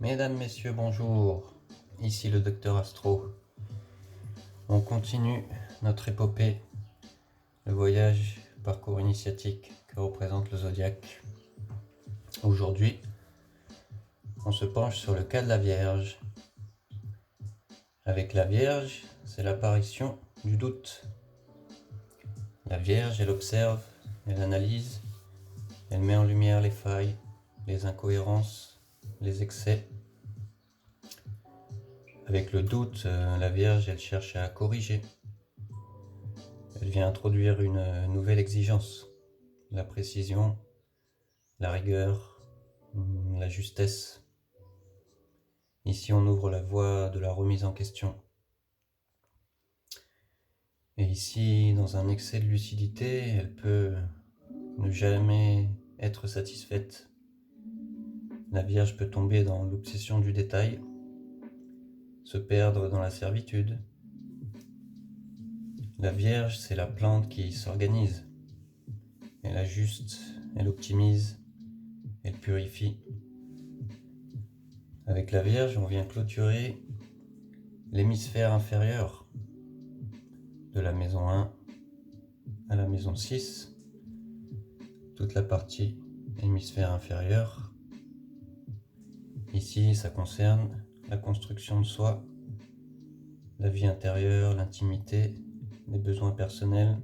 Mesdames, Messieurs, bonjour. Ici le Docteur Astro. On continue notre épopée, le voyage, parcours initiatique que représente le zodiaque. Aujourd'hui, on se penche sur le cas de la Vierge. Avec la Vierge, c'est l'apparition du doute. La Vierge, elle observe, elle analyse, elle met en lumière les failles, les incohérences, les excès. Avec le doute, la Vierge, elle cherche à corriger. Elle vient introduire une nouvelle exigence, la précision, la rigueur, la justesse. Ici, on ouvre la voie de la remise en question. Et ici, dans un excès de lucidité, elle peut ne jamais être satisfaite. La Vierge peut tomber dans l'obsession du détail, se perdre dans la servitude. La Vierge, c'est la plante qui s'organise. Elle ajuste, elle optimise, elle purifie. Avec la Vierge, on vient clôturer l'hémisphère inférieur de la maison 1 à la maison 6, toute la partie hémisphère inférieur. Ici, ça concerne la construction de soi, la vie intérieure, l'intimité, les besoins personnels.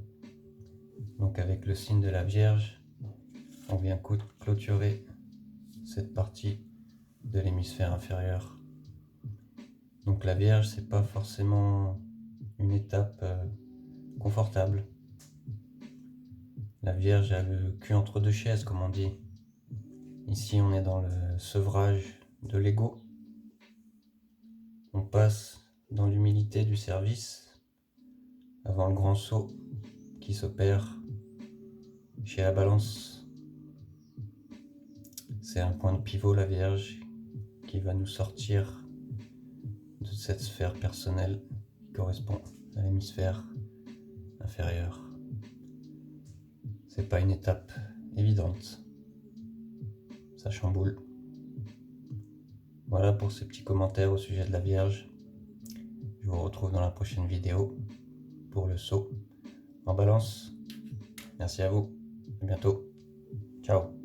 Donc avec le signe de la Vierge, on vient clôturer cette partie de l'hémisphère inférieur. Donc la Vierge, c'est pas forcément une étape confortable. La Vierge a le cul entre deux chaises, comme on dit. Ici, on est dans le sevrage de l'ego. On passe dans l'humilité du service avant le grand saut qui s'opère chez la Balance. C'est un point de pivot, la Vierge, qui va nous sortir de cette sphère personnelle qui correspond à l'hémisphère inférieur. C'est pas une étape évidente. Ça chamboule. Voilà pour ces petits commentaires au sujet de la Vierge. Je vous retrouve dans la prochaine vidéo pour le saut en Balance. Merci à vous. À bientôt. Ciao.